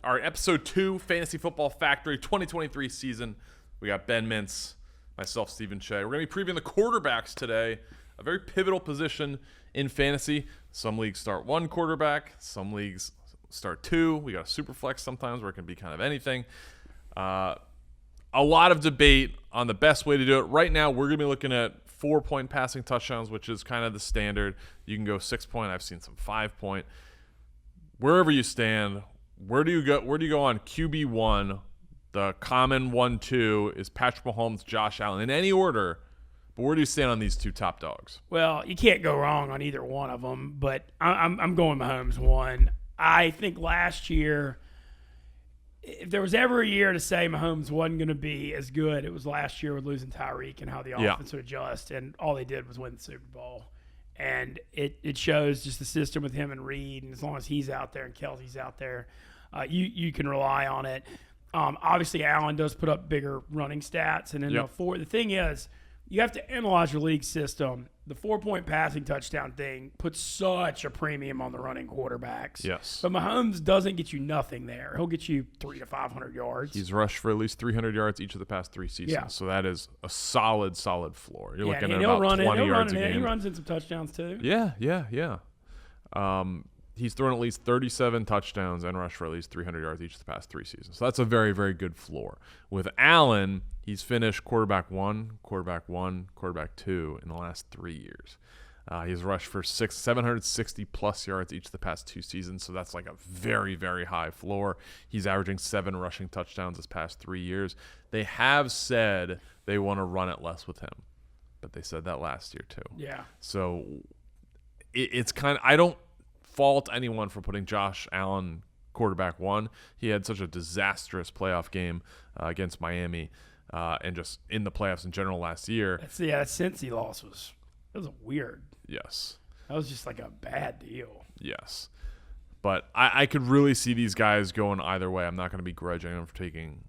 All right, episode 2, Fantasy Football Factory 2023 season. We got Ben Mintz, myself, Stephen Shea. We're going to be previewing the quarterbacks today, a very pivotal position in fantasy. Some leagues start one quarterback, some leagues start two. We got a super flex sometimes where it can be kind of anything. A lot of debate on the best way to do it. Right now, we're going to be looking at 4-point passing touchdowns, which is kind of the standard. You can go 6-point. I've seen some 5-point. Wherever you stand, where do you go on QB1? The common 1-2 is Patrick Mahomes, Josh Allen, in any order. But where do you stand on these two top dogs? Well, you can't go wrong on either one of them, but I'm going Mahomes 1. I think last year, if there was ever a year to say Mahomes wasn't going to be as good, it was last year with losing Tyreek and how the offense would adjust, and all they did was win the Super Bowl. And it shows just the system with him and Reed, and as long as he's out there and Kelsey's out there, you can rely on it. Obviously, Allen does put up bigger running stats, and then the thing is, you have to analyze your league system. The 4-point passing touchdown thing puts such a premium on the running quarterbacks. Yes. But Mahomes doesn't get you nothing there. He'll get you 300 to 500 yards. He's rushed for at least 300 yards each of the past 3 seasons. Yeah. So that is a solid floor. You're looking at he'll about 20 yards a in. game. He runs in some touchdowns too. Yeah. He's thrown at least 37 touchdowns and rushed for at least 300 yards each of the past 3 seasons. So that's a very, very good floor. With Allen, he's finished quarterback 1, quarterback 2 in the last 3 years. He's rushed for 760-plus yards each of the past 2 seasons, so that's like a very, very high floor. He's averaging 7 rushing touchdowns this past 3 years. They have said they want to run it less with him, but they said that last year too. Yeah. So it's kind of – I don't fault anyone for putting Josh Allen quarterback 1. He had such a disastrous playoff game against Miami and just in the playoffs in general last year. That Cincy loss was weird. Yes. That was just like a bad deal. Yes. But I could really see these guys going either way. I'm not going to be grudging them for taking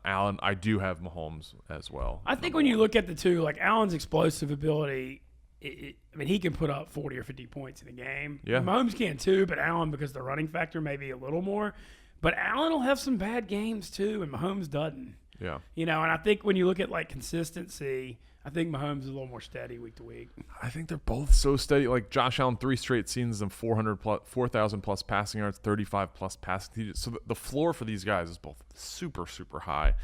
Allen. I do have Mahomes as well. I think when you look at the two, like Allen's explosive ability, he can put up 40 or 50 points in a game. Yeah. Mahomes can too, but Allen, because the running factor may be a little more. But Allen will have some bad games too, and Mahomes doesn't. Yeah. And I think when you look at like consistency, I think Mahomes is a little more steady week to week. I think they're both so steady. Like Josh Allen, 3 straight seasons and 4,000 plus passing yards, 35 plus passing TDs. So the floor for these guys is both super, super high.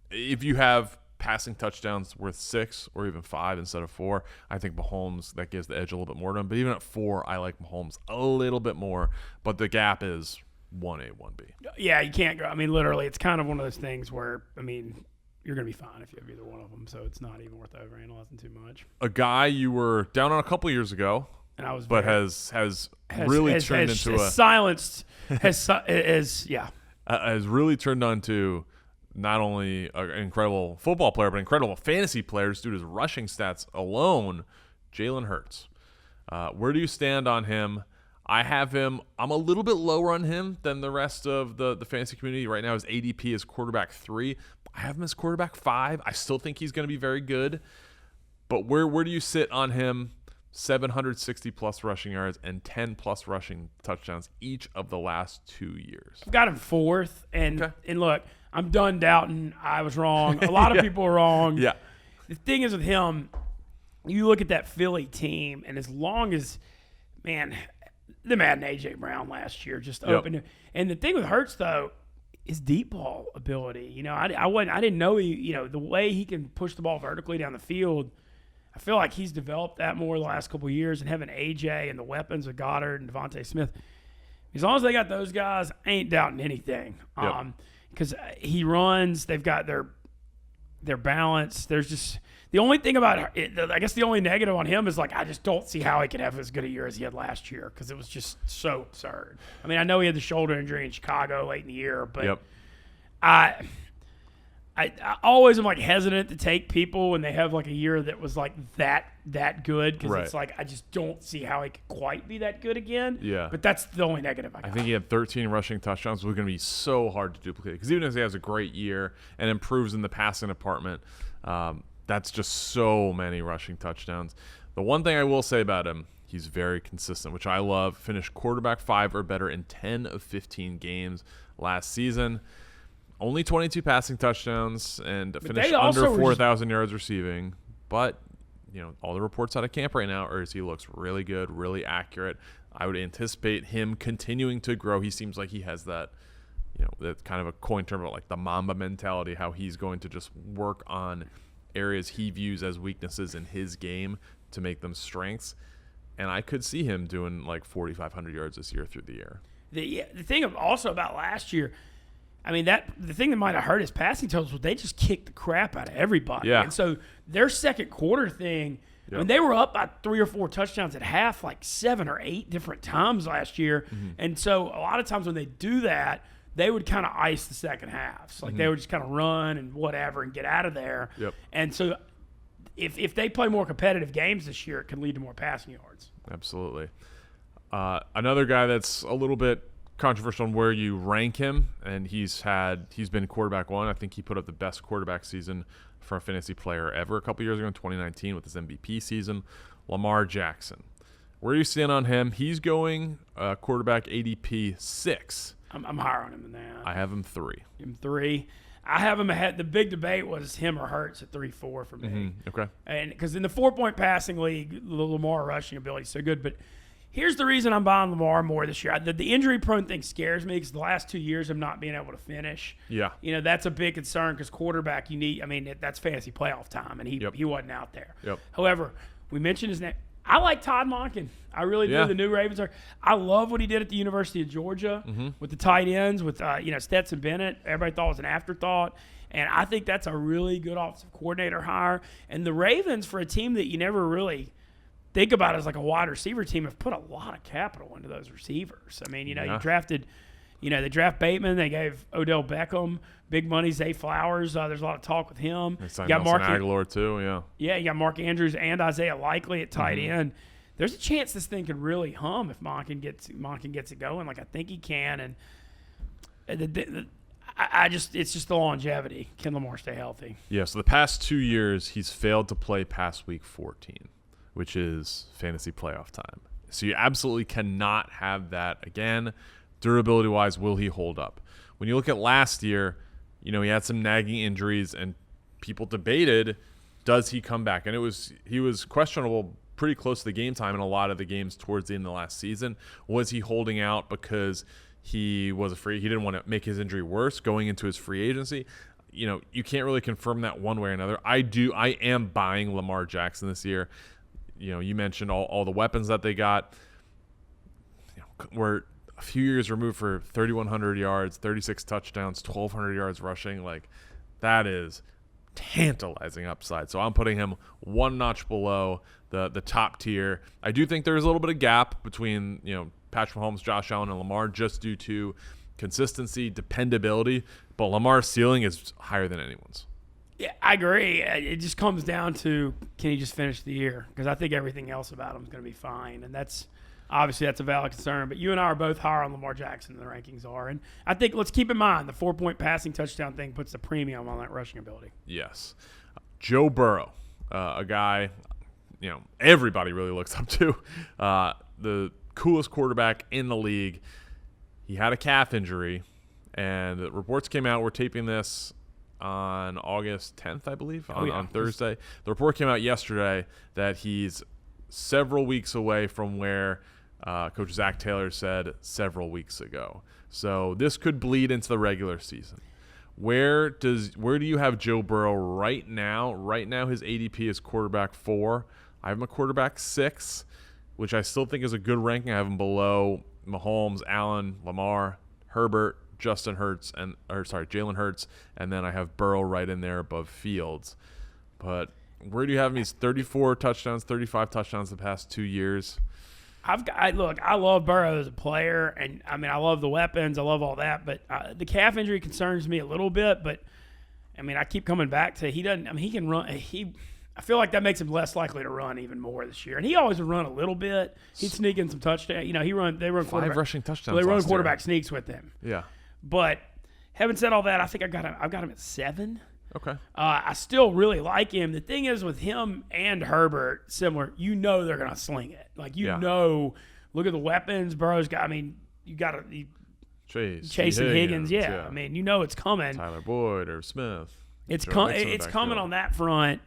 If you have passing touchdowns worth 6 or even 5 instead of 4, I think Mahomes, that gives the edge a little bit more to him. But even at 4, I like Mahomes a little bit more. But the gap is 1A, 1B. Yeah, you can't go. Literally, it's kind of one of those things where, you're going to be fine if you have either one of them, so it's not even worth overanalyzing too much. A guy you were down on a couple years ago, and I was, but has really turned into not only an incredible football player, but incredible fantasy player due to his rushing stats alone, Jalen Hurts. Where do you stand on him? I have him. I'm a little bit lower on him than the rest of the fantasy community. Right now, his ADP is quarterback 3. I have him as quarterback 5. I still think he's going to be very good. But where do you sit on him? 760-plus rushing yards and 10-plus rushing touchdowns each of the last 2 years. I've got him 4th. And look, I'm done doubting. I was wrong. A lot of people are wrong. Yeah. The thing is with him, you look at that Philly team, and as long as, the Madden A.J. Brown last year just opened. And the thing with Hurts, though, is deep ball ability. I didn't know the way he can push the ball vertically down the field. I feel like he's developed that more the last couple of years, and having A.J. and the weapons with Goddard and Devontae Smith. As long as they got those guys, I ain't doubting anything. Because he runs, they've got their balance. There's just the only thing about it, I guess the only negative on him is I just don't see how he could have as good a year as he had last year because it was just so absurd. I know he had the shoulder injury in Chicago late in the year, but I always am hesitant to take people when they have a year that was that good because it's I just don't see how he could quite be that good again. Yeah. But that's the only negative I got. I think he had 13 rushing touchdowns. It was going to be so hard to duplicate because even if he has a great year and improves in the passing department, that's just so many rushing touchdowns. The one thing I will say about him, he's very consistent, which I love. Finished quarterback 5 or better in 10 of 15 games. last season. Only 22 passing touchdowns and finished they also under were 4,000 yards receiving. But, all the reports out of camp right now are he looks really good, really accurate. I would anticipate him continuing to grow. He seems like he has that, that kind of a coin term about like the Mamba mentality, how he's going to just work on areas he views as weaknesses in his game to make them strengths. And I could see him doing like 4,500 yards this year through the air. The thing also about last year, the thing that might have hurt his passing totals was they just kicked the crap out of everybody. Yeah. And so their second quarter thing, they were up by 3 or 4 touchdowns at half like 7 or 8 different times last year. Mm-hmm. And so a lot of times when they do that, they would kind of ice the second halves. Like they would just kind of run and whatever and get out of there. Yep. And so if they play more competitive games this year, it can lead to more passing yards. Absolutely. Another guy that's a little bit controversial on where you rank him, and he's been quarterback one. I think he put up the best quarterback season for a fantasy player ever a couple years ago in 2019 with his MVP season. Lamar Jackson. Where are you stand on him? He's going quarterback ADP 6. I'm higher on him than that. I have him 3. Him 3. I have him ahead. The big debate was him or Hurts at 3-4 for me. Mm-hmm. Okay. And because in the 4-point passing league, the Lamar rushing ability is so good. But here's the reason I'm buying Lamar more this year. The injury-prone thing scares me because the last 2 years of not being able to finish. Yeah. That's a big concern because quarterback, that's fantasy playoff time, and he wasn't out there. Yep. However, we mentioned his name. I like Todd Monken. I really do. The new Ravens are. I love what he did at the University of Georgia with the tight ends, with Stetson Bennett. Everybody thought it was an afterthought. And I think that's a really good offensive coordinator hire. And the Ravens, for a team that you never really think about as like a wide receiver team, have put a lot of capital into those receivers. You drafted, they draft Bateman. They gave Odell Beckham big money. Zay Flowers. There's a lot of talk with him. They signed Nelson Aguilar too. Yeah. Yeah, you got Mark Andrews and Isaiah Likely at tight end. There's a chance this thing could really hum if Monken gets it going, like I think he can. And it's just the longevity. Can Lamar stay healthy? Yeah. So the past 2 years, he's failed to play past week 14, which is fantasy playoff time. So you absolutely cannot have that again. Durability wise, will he hold up? When you look at last year, he had some nagging injuries, and people debated, does he come back? And he was questionable pretty close to the game time in a lot of the games towards the end of the last season. Was he holding out because he was afraid he didn't want to make his injury worse going into his free agency? You can't really confirm that one way or another. I am buying Lamar Jackson this year. You mentioned all the weapons that they got. We're a few years removed for 3,100 yards, 36 touchdowns, 1,200 yards rushing. Like, that is tantalizing upside. So I'm putting him one notch below the top tier. I do think there's a little bit of gap between, Patrick Mahomes, Josh Allen, and Lamar just due to consistency, dependability. But Lamar's ceiling is higher than anyone's. Yeah, I agree. It just comes down to, can he just finish the year? Because I think everything else about him is going to be fine. And that's a valid concern. But you and I are both higher on Lamar Jackson than the rankings are. And I think let's keep in mind the 4-point passing touchdown thing puts the premium on that rushing ability. Yes. Joe Burrow, a guy, everybody really looks up to. The coolest quarterback in the league. He had a calf injury, and the reports came out. We're taping this on August 10th, I believe, on Thursday. The report came out yesterday that he's several weeks away from where Coach Zach Taylor said several weeks ago. So this could bleed into the regular season. Where do you have Joe Burrow right now? Right now his ADP is quarterback 4. I have him a quarterback 6, which I still think is a good ranking. I have him below Mahomes, Allen, Lamar, Herbert, Jalen Hurts, and then I have Burrow right in there above Fields. But where do you have him? He's 34 touchdowns, 35 touchdowns the past 2 years. I love Burrow as a player, and I love the weapons, I love all that, but the calf injury concerns me a little bit. But I keep coming back to he can run. I feel like that makes him less likely to run even more this year. And he always would run a little bit. He'd sneak in some touchdowns. They run 5 rushing touchdowns. They run quarterback sneaks with him. Yeah. But having said all that, I think I've got him at 7. Okay. I still really like him. The thing is with him and Herbert, similar, they're going to sling it. Look at the weapons Burrow's got. Chase and Higgins. Yeah. I mean, it's coming. Tyler Boyd or Smith. It's coming on that front,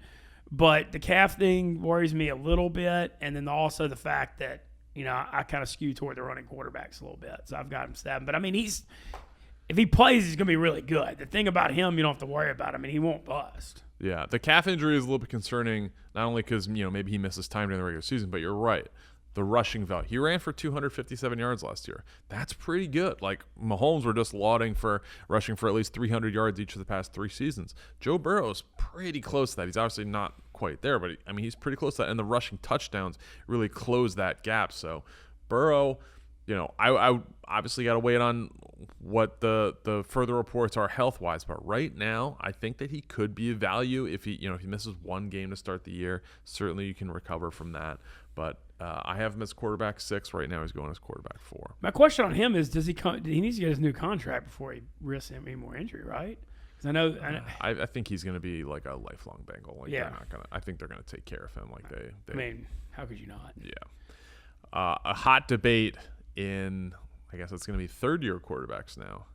but the calf thing worries me a little bit, and then also the fact that I kind of skew toward the running quarterbacks a little bit, so I've got him 7. But I mean, if he plays, he's going to be really good. The thing about him, you don't have to worry about. I mean, he won't bust. Yeah, the calf injury is a little bit concerning, not only because maybe he misses time during the regular season, but you're right. The rushing value. He ran for 257 yards last year. That's pretty good. Like, Mahomes were just lauding for rushing for at least 300 yards each of the past 3 seasons. Joe Burrow's pretty close to that. He's obviously not quite there, but he's pretty close to that. And the rushing touchdowns really close that gap. So Burrow, I obviously got to wait on what the further reports are health-wise. But right now, I think that he could be a value if he misses one game to start the year. Certainly you can recover from that. But I have him as quarterback 6 right now. He's going as quarterback 4. My question on him is, he needs to get his new contract before he risks any more injury, right? Because I think he's going to be like a lifelong Bengal. Like, yeah. I think they're going to take care of him. Like they. I mean, how could you not? Yeah. A hot debate in, I guess it's going to be third-year quarterbacks now.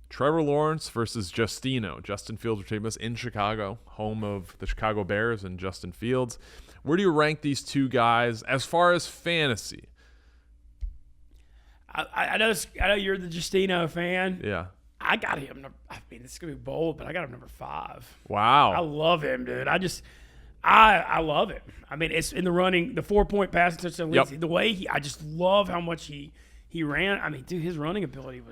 Trevor Lawrence versus Justin Fields are taking us in Chicago, home of the Chicago Bears and Justin Fields. Where do you rank these two guys as far as fantasy? I know you're the Justino fan. Yeah. I got him. I mean, this is gonna be bold, but I got him number 5. Wow. I love him, dude. I love him. I mean, it's in the running, the 4-point passing touchdown leads. The way I just love how much he ran. I mean, dude, his running ability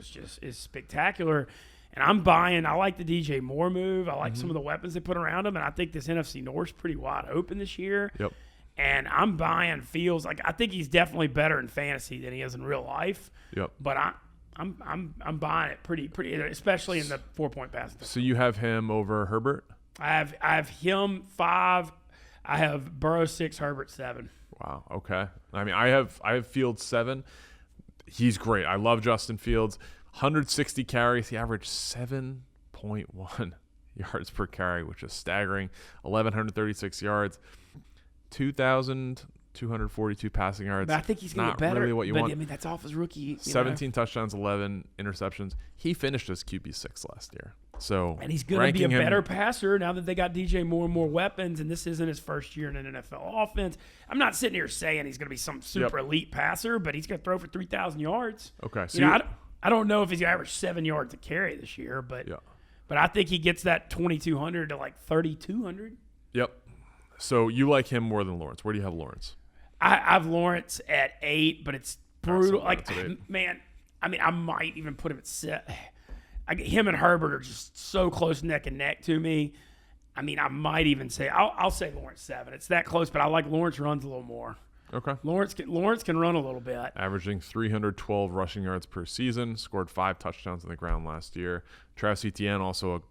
is spectacular. And I'm buying. I like the DJ Moore move. I like some of the weapons they put around him. And I think this NFC North's pretty wide open this year. Yep. And I'm buying Fields. Like, I think he's definitely better in fantasy than he is in real life. Yep. But I'm buying it pretty, especially in the 4-point passing. So you have him over Herbert? I have him 5. I have Burrow 6, Herbert 7. Wow. Okay. I mean, I have Fields 7. He's great. I love Justin Fields. 160 carries. He averaged 7.1 yards per carry, which is staggering. 1,136 yards. 2,242 passing yards. But I think he's going to get better. Not really what you want. I mean, that's off his rookie. 17 touchdowns, 11 interceptions. He finished as QB6 last year. So, and he's going to be a better passer now that they got DJ Moore and more weapons, and this isn't his first year in an NFL offense. I'm not sitting here saying he's going to be some super elite passer, but he's going to throw for 3,000 yards. Okay. So I don't know if he's going to average 7 yards a carry this year, but I think he gets that 2,200 to like 3,200. Yep. So you like him more than Lawrence. Where do you have Lawrence? I have Lawrence at 8, but it's brutal. Like, man, I mean, I might even put him at 7. Him and Herbert are just so close neck and neck to me. I mean, I might even say I'll say Lawrence 7. It's that close, but I like Lawrence runs a little more. Okay. Lawrence can run a little bit. Averaging 312 rushing yards per season. Scored 5 touchdowns on the ground last year. Travis Etienne also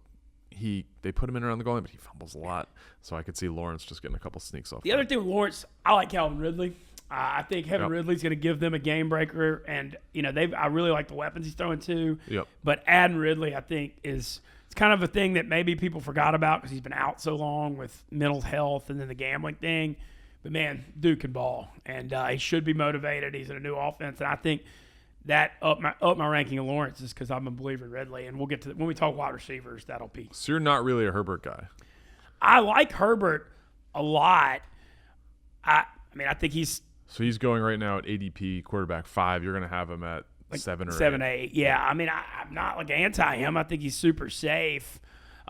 they put him in around the goal line, but he fumbles a lot. So I could see Lawrence just getting a couple sneaks off. The other thing with Lawrence, I like Calvin Ridley. I think Kevin Ridley's going to give them a game breaker, and I really like the weapons he's throwing too. Yep. But adding Ridley, I think, it's kind of a thing that maybe people forgot about because he's been out so long with mental health and then the gambling thing. But man, dude can ball, and he should be motivated. He's in a new offense, and I think that up my ranking of Lawrence is because I'm a believer in Ridley, and we'll get to when we talk wide receivers, that'll be. So you're not really a Herbert guy. I like Herbert a lot. I mean, I think he's. So he's going right now at ADP quarterback 5. You're going to have him at like 7 or 8. Yeah, I mean, I'm not like anti him. I think he's super safe.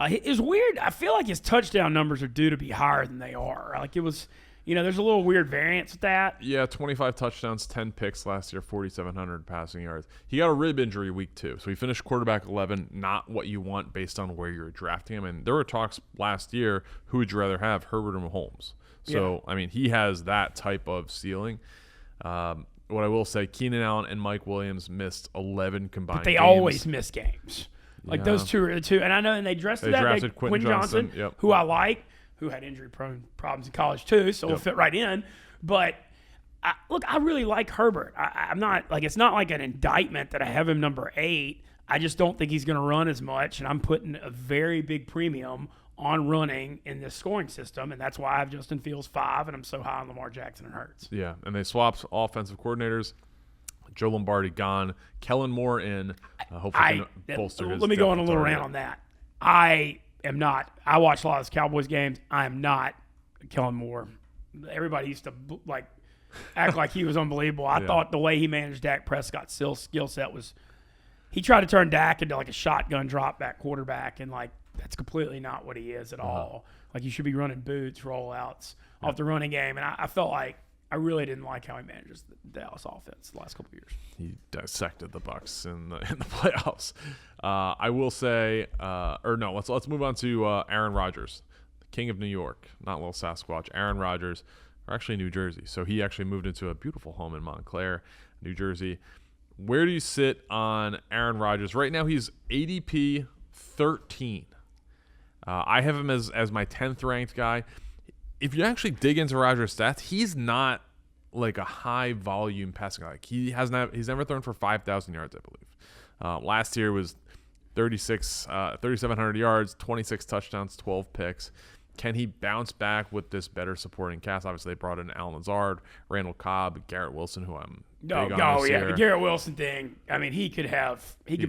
It's weird. I feel like his touchdown numbers are due to be higher than they are. Like it was, there's a little weird variance with that. Yeah, 25 touchdowns, 10 picks last year, 4,700 passing yards. He got a rib injury week 2, so he finished quarterback 11. Not what you want based on where you're drafting him. And there were talks last year, who would you rather have, Herbert or Mahomes? So, I mean, he has that type of ceiling. What I will say, Keenan Allen and Mike Williams missed 11 combined But they games. always miss games. Like those two are the two. And I know, and they drafted Quentin Johnson, who I like, who had injury-prone problems in college too, so will fit right in. But, I really like Herbert. I'm not, like, it's not like an indictment that I have him number 8. I just don't think he's going to run as much, and I'm putting a very big premium on running in this scoring system, and that's why I have Justin Fields 5, and I'm so high on Lamar Jackson and Hurts. Yeah, and they swapped offensive coordinators. Joe Lombardi gone. Kellen Moore in. Hopefully can bolster his Let me go on a little target. rant on that. I am not. I watch a lot of those Cowboys games. I am not Kellen Moore. Everybody used to act like he was unbelievable. I thought the way he managed Dak Prescott's skill set was he tried to turn Dak into like a shotgun drop back quarterback, and like that's completely not what he is at all. Like you should be running boots, rollouts off the running game, and I felt like I really didn't like how he manages the Dallas offense the last couple of years. He dissected the Bucs in the playoffs. I will say, let's move on to Aaron Rodgers, the king of New York, not Little Sasquatch. Aaron Rodgers, or actually New Jersey. So he actually moved into a beautiful home in Montclair, New Jersey. Where do you sit on Aaron Rodgers? Right now he's ADP 13. I have him as my 10th ranked guy. If you actually dig into Rodgers' stats, he's not like a high volume passing guy. He's never thrown for 5,000 yards, I believe. Last year was 3,700 yards, 26 touchdowns, 12 picks. Can he bounce back with this better supporting cast? Obviously, they brought in Alan Lazard, Randall Cobb, Garrett Wilson, who I'm big on this year. The Garrett Wilson thing. I mean, he could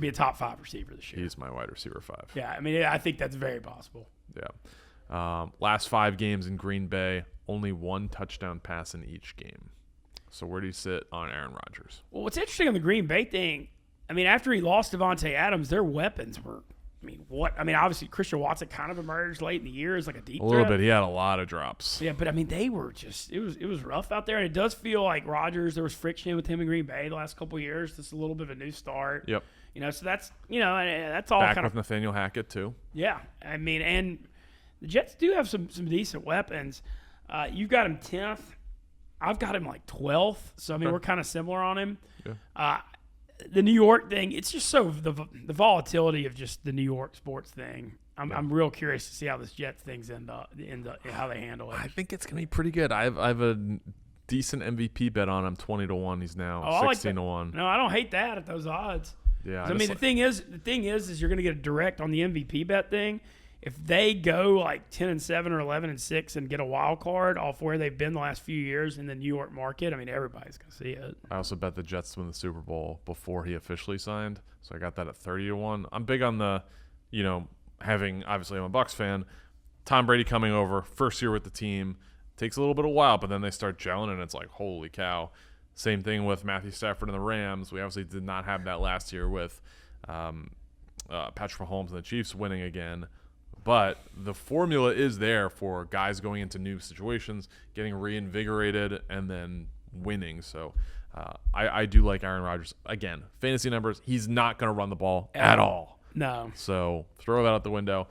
be a top 5 receiver this year. He's my wide receiver 5. Yeah, I mean, I think that's very possible. Yeah. Last 5 games in Green Bay, only 1 touchdown pass in each game. So where do you sit on Aaron Rodgers? Well, what's interesting on the Green Bay thing, I mean, after he lost Devontae Adams, their weapons were obviously Christian Watson kind of emerged late in the year as like a deep threat. A little bit. He had a lot of drops. Yeah, but I mean, they were just it was rough out there, and it does feel like Rodgers. There was friction with him in Green Bay the last couple of years. This is a little bit of a new start. Yep. So that's that's all back kind with Nathaniel Hackett too. Yeah, I mean, and the Jets do have some decent weapons. You've got him 10th. I've got him like 12th. So I mean, we're kind of similar on him. Yeah. The New York thing, it's just so the volatility of just the New York sports thing. I'm real curious to see how this Jets thing's end up how they handle it. I think it's gonna be pretty good. I have a decent MVP bet on him, 20-1. He's now 16-1. No, I don't hate that at those odds. Yeah, I mean the thing is you're gonna get a direct on the MVP bet thing. If they go like 10-7 or 11-6 and get a wild card off where they've been the last few years in the New York market, I mean, everybody's going to see it. I also bet the Jets to win the Super Bowl before he officially signed, so I got that at 30-1. I'm big on the, having, obviously I'm a Bucs fan, Tom Brady coming over, first year with the team, takes a little bit of a while, but then they start gelling and it's like, holy cow. Same thing with Matthew Stafford and the Rams. We obviously did not have that last year with Patrick Mahomes and the Chiefs winning again. But the formula is there for guys going into new situations, getting reinvigorated, and then winning. So I do like Aaron Rodgers. Again, fantasy numbers, he's not going to run the ball at all. No. So throw that out the window.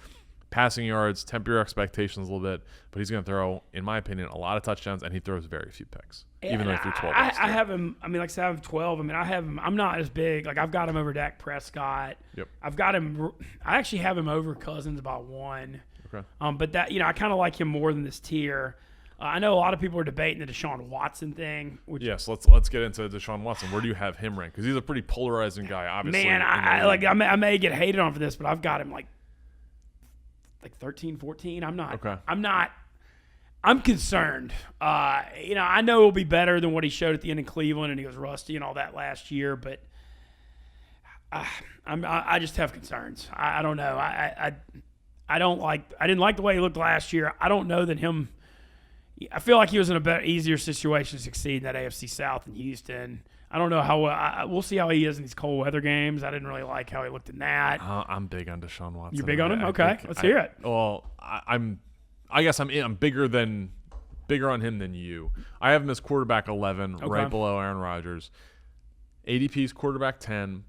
Passing yards, temper your expectations a little bit, but he's going to throw, in my opinion, a lot of touchdowns, and he throws very few picks, even though he threw 12. I have him. I mean, like I said, I have 12. I mean, I have him. I'm not as big. Like I've got him over Dak Prescott. Yep. I've got him. I actually have him over Cousins by 1. Okay. But that I kind of like him more than this tier. I know a lot of people are debating the Deshaun Watson thing. Yes, let's get into Deshaun Watson. Where do you have him ranked? Because he's a pretty polarizing guy, obviously. Man, I may get hated on for this, but I've got him like 13, 14. I'm not. Okay. I'm concerned. I know he'll be better than what he showed at the end in Cleveland, and he was rusty and all that last year. But I just have concerns. I don't know. I didn't like the way he looked last year. I don't know that him. I feel like he was in a better, easier situation to succeed in that AFC South in Houston. I don't know how well. We'll see how he is in these cold weather games. I didn't really like how he looked in that. I'm big on Deshaun Watson. You're big on him? Okay, let's hear it. Well, I guess I'm bigger on him than you. I have him as quarterback 11, right below Aaron Rodgers. ADP's quarterback 10.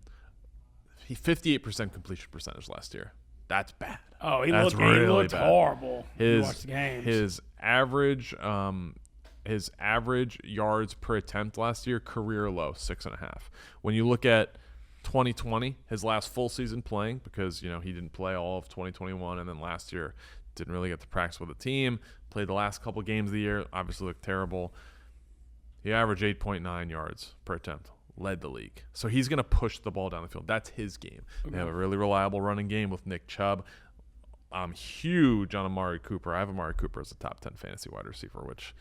He 58% completion percentage last year. That's bad. Oh, he looked bad. Horrible. Watch the games. His average yards per attempt last year, career low, 6.5. When you look at 2020, his last full season playing, because he didn't play all of 2021, and then last year didn't really get to practice with the team, played the last couple games of the year, obviously looked terrible. He averaged 8.9 yards per attempt, led the league. So he's going to push the ball down the field. That's his game. Okay. They have a really reliable running game with Nick Chubb. I'm huge on Amari Cooper. I have Amari Cooper as a top 10 fantasy wide receiver, which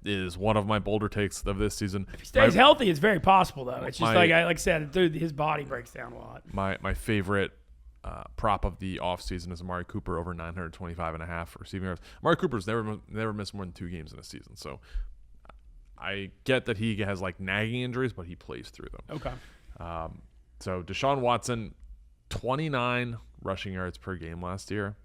is one of my bolder takes of this season. If he stays healthy, it's very possible, though. It's just like I said, dude, his body breaks down a lot. My favorite prop of the offseason is Amari Cooper over 925.5 receiving yards. Amari Cooper's never missed more than 2 games in a season, so I get that he has like nagging injuries, but he plays through them. Okay. So Deshaun Watson, 29 rushing yards per game last year.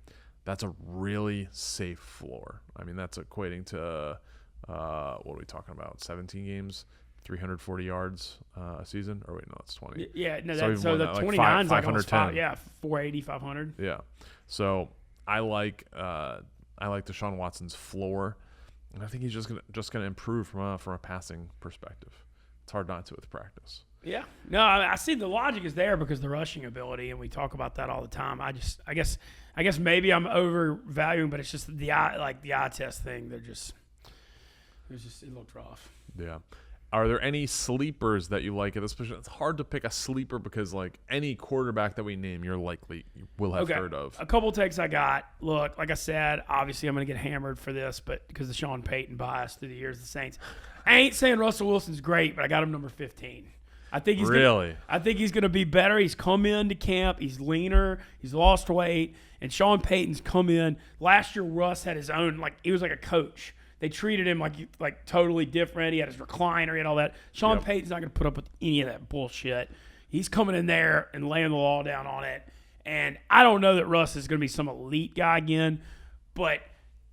That's a really safe floor. I mean, that's equating to what are we talking about? 17 games, 340 yards a season? Or wait, no, it's 20. Yeah, no, so the 29 is like almost 480, 500. Yeah. So I like Deshaun Watson's floor, and I think he's just gonna improve from a passing perspective. It's hard not to with practice. Yeah. No, I see the logic is there because the rushing ability, and we talk about that all the time. I guess maybe I'm overvaluing, but it's just the eye test thing. It looked rough. Yeah. Are there any sleepers that you like at this position? It's hard to pick a sleeper because like any quarterback that we name, you will have heard of. A couple takes I got. Look, like I said, obviously I'm going to get hammered for this, but because of Sean Payton bias through the years of the Saints, I ain't saying Russell Wilson's great, but I got him number 15. I think he's going to be better. He's come into camp. He's leaner. He's lost weight. And Sean Payton's come in. Last year, Russ had his own, he was like a coach. They treated him like totally different. He had his recliner. He had all that. Sean Payton's not going to put up with any of that bullshit. He's coming in there and laying the law down on it. And I don't know that Russ is going to be some elite guy again, but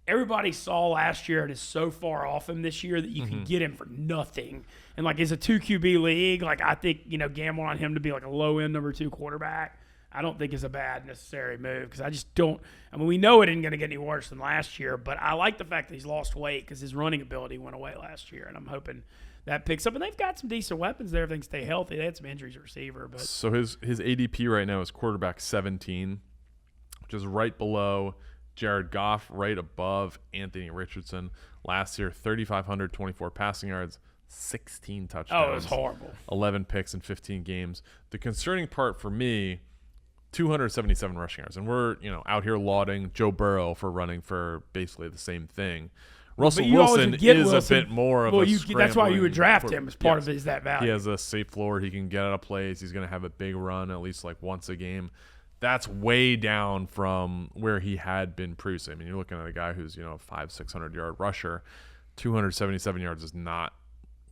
everybody saw last year it is so far off him this year that you can get him for nothing. And it's a 2 QB league. I think, gambling on him to be a low end number 2 quarterback, I don't think is a bad necessary move because I just don't. I mean, we know it isn't going to get any worse than last year, but I like the fact that he's lost weight because his running ability went away last year, and I'm hoping that picks up. And they've got some decent weapons there if they can stay healthy. They had some injuries at receiver. But so his ADP right now is quarterback 17, which is right below Jared Goff, right above Anthony Richardson. Last year, 3,524 passing yards, 16 touchdowns. Oh, it was horrible. 11 picks in 15 games. The concerning part for me, 277 rushing yards. And we're, out here lauding Joe Burrow for running for basically the same thing. Russell Wilson is a bit more of a scrambling. That's why you would draft him as part of it is that value. He has a safe floor. He can get out of plays. He's going to have a big run at least once a game. That's way down from where he had been previously. I mean, you're looking at a guy who's, a 500-600-yard rusher. 277 yards is not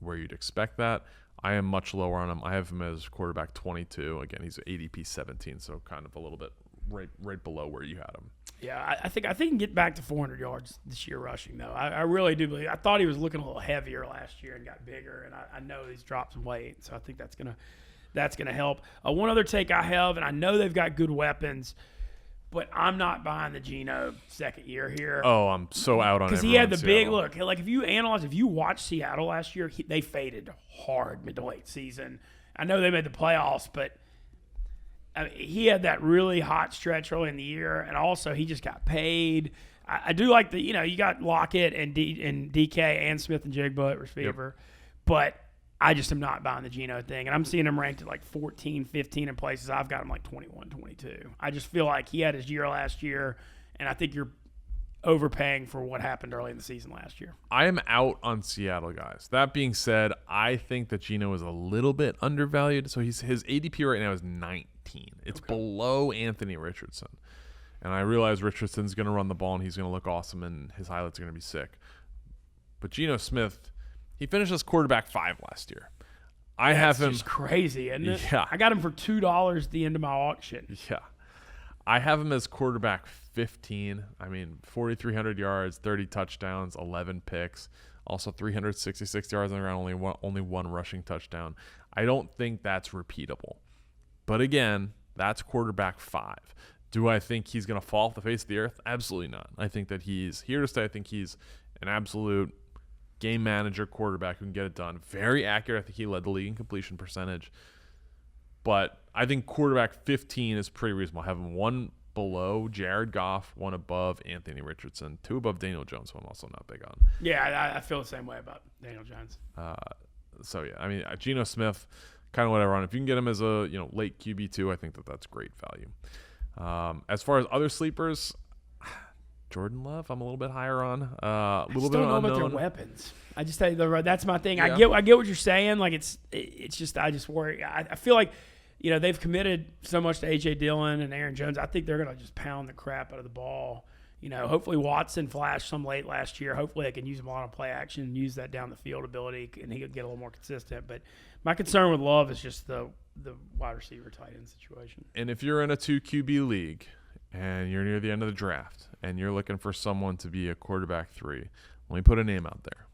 where you'd expect that. I am much lower on him. I have him as quarterback 22. Again, he's ADP 17, so kind of a little bit right below where you had him. Yeah, I think he can get back to 400 yards this year rushing, though. I really do believe. I thought he was looking a little heavier last year and got bigger, and I know he's dropped some weight, so I think that's gonna help. One other take I have, and I know they've got good weapons, but I'm not buying the Geno second year here. Oh, I'm so out on it. Because he had the big look. If you watch Seattle last year, they faded hard mid to late season. I know they made the playoffs, but he had that really hot stretch early in the year, and also he just got paid. I do like you got Lockett and DK and Smith and Jigba at receiver, but I just am not buying the Geno thing. And I'm seeing him ranked at 14, 15 in places. I've got him 21, 22. I just feel like he had his year last year, and I think you're overpaying for what happened early in the season last year. I am out on Seattle, guys. That being said, I think that Geno is a little bit undervalued. So his ADP right now is 19. It's below Anthony Richardson. And I realize Richardson's going to run the ball, and he's going to look awesome, and his highlights are going to be sick. But Geno Smith, he finished as quarterback 5 last year. I have him. It's crazy, isn't it? Yeah. I got him for $2 at the end of my auction. Yeah. I have him as quarterback 15. I mean, 4,300 yards, 30 touchdowns, 11 picks, also 366 yards on the ground, only one rushing touchdown. I don't think that's repeatable. But again, that's quarterback 5. Do I think he's going to fall off the face of the earth? Absolutely not. I think that he's here to stay. I think he's an absolute game manager quarterback who can get it done. Very accurate. I think he led the league in completion percentage. But I think quarterback 15 is pretty reasonable. I have him 1 below Jared Goff, 1 above Anthony Richardson, 2 above Daniel Jones, who I'm also not big on. Yeah, I feel the same way about Daniel Jones. So, yeah, I mean, Geno Smith, kind of whatever on. If you can get him as a late QB2, I think that's great value. As far as other sleepers, Jordan Love, I'm a little bit higher on. A little bit don't know unknown. about their weapons. I just tell you that's my thing. Yeah. I get what you're saying. Like it's just I just worry. I feel like they've committed so much to A.J. Dillon and Aaron Jones. I think they're gonna just pound the crap out of the ball. Hopefully Watson flashed some late last year. Hopefully they can use him a lot of play action and use that down the field ability, and he could get a little more consistent. But my concern with Love is just the wide receiver tight end situation. And if you're in a 2 QB league and you're near the end of the draft and you're looking for someone to be a quarterback 3, let me put a name out there.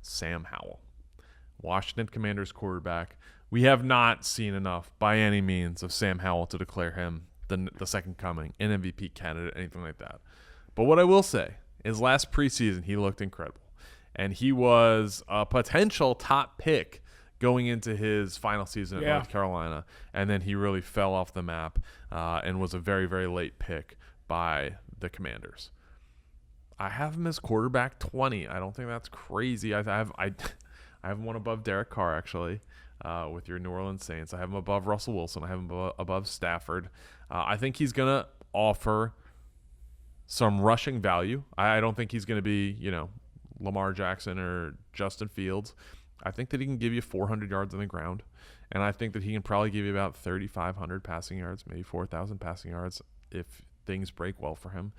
Sam Howell, Washington Commanders quarterback. We have not seen enough by any means of Sam Howell to declare him the second coming, an MVP candidate, anything like that. But what I will say is last preseason he looked incredible. And he was a potential top pick going into his final season at North Carolina. And then he really fell off the map and was a very, very late pick by the Commanders. I have him as quarterback 20. I don't think that's crazy. I have him one above Derek Carr, actually, with your New Orleans Saints. I have him above Russell Wilson. I have him above Stafford. I think he's going to offer some rushing value. I don't think he's going to be, Lamar Jackson or Justin Fields. I think that he can give you 400 yards on the ground, and I think that he can probably give you about 3,500 passing yards, maybe 4,000 passing yards if things break well for him.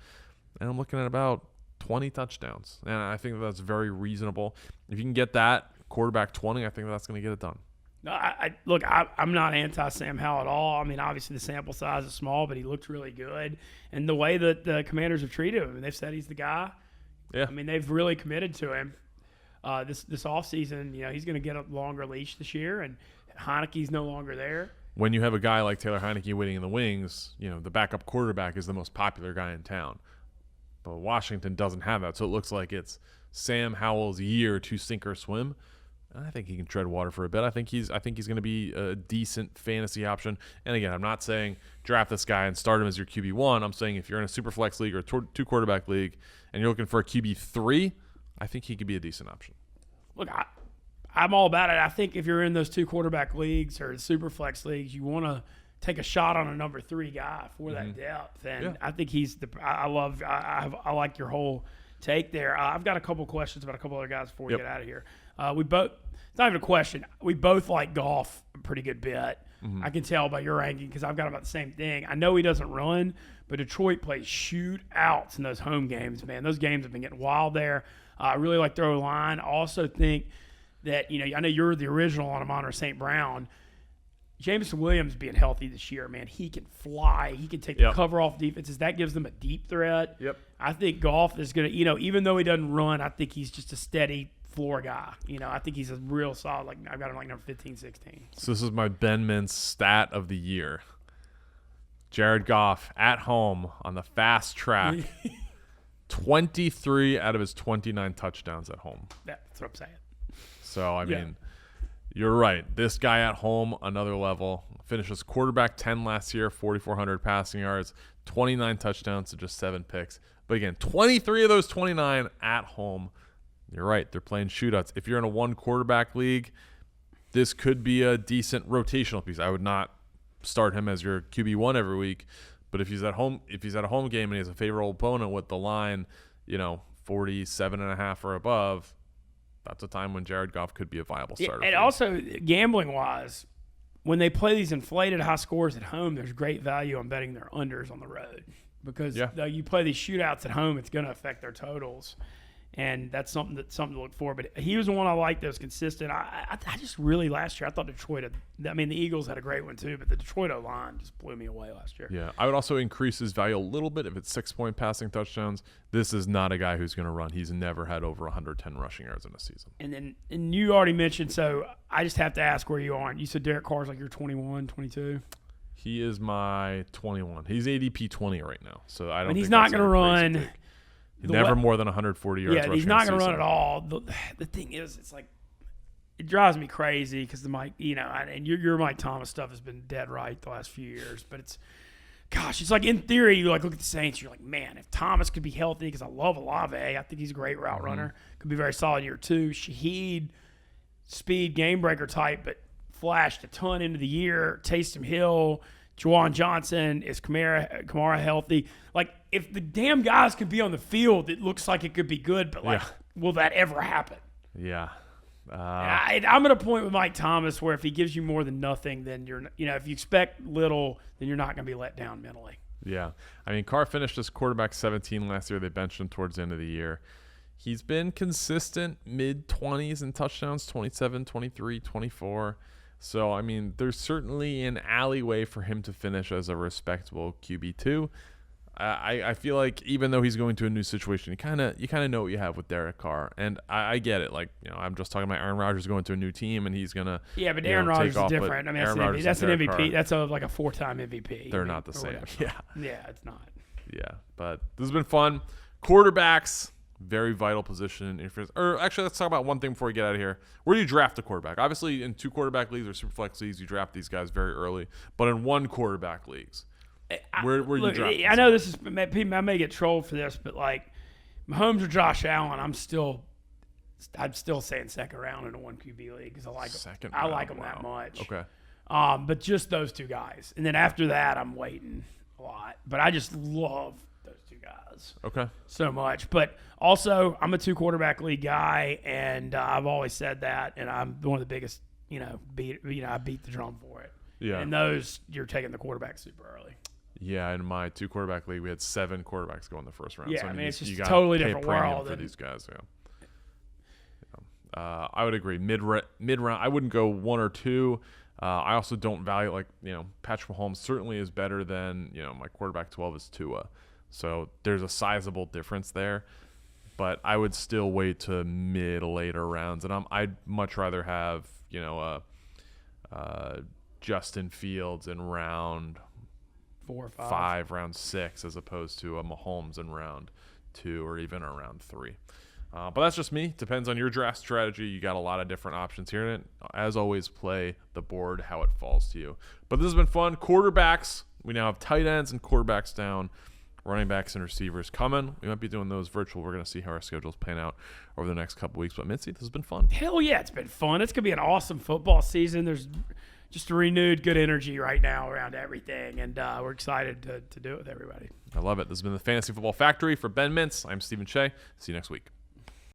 And I'm looking at about 20 touchdowns, and I think that's very reasonable. If you can get that quarterback 20, I think that's going to get it done. No, I'm not anti-Sam Howell at all. I mean, obviously the sample size is small, but he looked really good. And the way that the Commanders have treated him, they've said he's the guy. Yeah. I mean, they've really committed to him. This offseason, he's going to get a longer leash this year, and Heineke's no longer there. When you have a guy like Taylor Heineke waiting in the wings, the backup quarterback is the most popular guy in town. But Washington doesn't have that, so it looks like it's Sam Howell's year to sink or swim. I think he can tread water for a bit. I think he's going to be a decent fantasy option. And again, I'm not saying draft this guy and start him as your QB1. I'm saying if you're in a super flex league or a 2 quarterback league and you're looking for a QB3, I think he could be a decent option. Look, I'm all about it. I think if you're in those 2 quarterback leagues or super flex leagues, you want to take a shot on a number 3 guy for that depth. And I think he's I like your whole take there. I've got a couple questions about a couple other guys before we get out of here. It's not even a question. We both like Goff a pretty good bit. I can tell by your ranking because I've got about the same thing. I know he doesn't run, but Detroit plays shootouts in those home games, man. Those games have been getting wild there. I really like their line. I also think that, I know you're the original on Amon St. Brown. Jameson Williams being healthy this year, man, he can fly. He can take the cover off defenses. That gives them a deep threat. Yep. I think Goff is going to, even though he doesn't run, I think he's just a steady floor guy. I think he's a real solid, I've got him number 15, 16. So this is my Ben Mintz stat of the year. Jared Goff at home on the fast track. 23 out of his 29 touchdowns at home. That's what I'm saying. So, I mean, you're right. This guy at home, another level. Finishes quarterback 10 last year, 4,400 passing yards, 29 touchdowns to just 7 picks. But again, 23 of those 29 at home. You're right. They're playing shootouts. If you're in a 1 quarterback league, this could be a decent rotational piece. I would not start him as your QB1 every week. But if he's at home, a home game and he has a favorable opponent with the line, 47.5 or above, that's a time when Jared Goff could be a viable starter. And also, gambling-wise, when they play these inflated high scores at home, there's great value on betting their unders on the road. Because though you play these shootouts at home, it's going to affect their totals. And that's something to look for. But he was the one I liked that was consistent. I just really, last year, I thought Detroit the Eagles had a great one too, but the Detroit O-line just blew me away last year. Yeah, I would also increase his value a little bit if it's 6-point passing touchdowns. This is not a guy who's going to run. He's never had over 110 rushing yards in a season. And you already mentioned, so I just have to ask where you are. You said Derek Carr's like your 21, 22? He is my 21. He's ADP 20 right now, so I don't. He's not going to run. Never more than 140 yards. Yeah, he's not going to run at all. The thing is, it's like it drives me crazy because the Mike, and your Mike Thomas stuff has been dead right the last few years. But it's like in theory, you look at the Saints, you're like, man, if Thomas could be healthy, because I love Olave, I think he's a great route runner, could be very solid year 2. Shaheed, speed game breaker type, but flashed a ton into the year. Taysom Hill, Juwan Johnson? Is Kamara healthy? Like, if the damn guys could be on the field, it looks like it could be good, but, like, will that ever happen? Yeah. I'm at a point with Mike Thomas where if he gives you more than nothing, then if you expect little, then you're not going to be let down mentally. Yeah. I mean, Carr finished as quarterback 17 last year. They benched him towards the end of the year. He's been consistent mid-20s in touchdowns, 27, 23, 24. So, I mean, there's certainly an alleyway for him to finish as a respectable QB2. I feel like even though he's going to a new situation, you kind of know what you have with Derek Carr, and I get it. Like, I'm just talking about Aaron Rodgers going to a new team, and he's gonna but Aaron Rodgers is different. I mean, that's an MVP. Carr, that's like a 4-time MVP. They're not the same. Yeah, it's not. Yeah, but this has been fun. Quarterbacks, very vital position. Or actually, let's talk about one thing before we get out of here. Where do you draft a quarterback? Obviously, in 2 quarterback leagues or super flex leagues, you draft these guys very early. But in 1 quarterback leagues, where you draft? I know this is. I may get trolled for this, but like Mahomes or Josh Allen, I'm still saying second round in a 1 QB league because I like them. I like them that much. Okay. But just those 2 guys, and then after that, I'm waiting a lot. But I just love those 2 guys. Okay. So much, but also I'm a 2 quarterback league guy, and I've always said that, and I'm one of the biggest. I beat the drum for it. Yeah. And those, you're taking the quarterback super early. Yeah, in my 2 quarterback league, we had 7 quarterbacks go in the first round. Yeah, so, I mean it's just you a totally different world for these guys. Yeah. I would agree. Mid round, I wouldn't go 1 or 2. I also don't value Patrick Mahomes certainly is better than my quarterback 12 is Tua, so there's a sizable difference there. But I would still wait to later rounds, and I'd much rather have Justin Fields in round 4 or 5, round 6, as opposed to a Mahomes in round 2 or even around 3. But that's just me. Depends on your draft strategy. You got a lot of different options here. And as always, play the board how it falls to you. But this has been fun. Quarterbacks. We now have tight ends and quarterbacks down. Running backs and receivers coming. We might be doing those virtual. We're going to see how our schedules pan out over the next couple weeks. But Mitzi, this has been fun. Hell yeah, it's been fun. It's going to be an awesome football season. There's just a renewed good energy right now around everything, and we're excited to do it with everybody. I love it. This has been the Fantasy Football Factory. For Ben Mintz, I'm Stephen Shea. See you next week.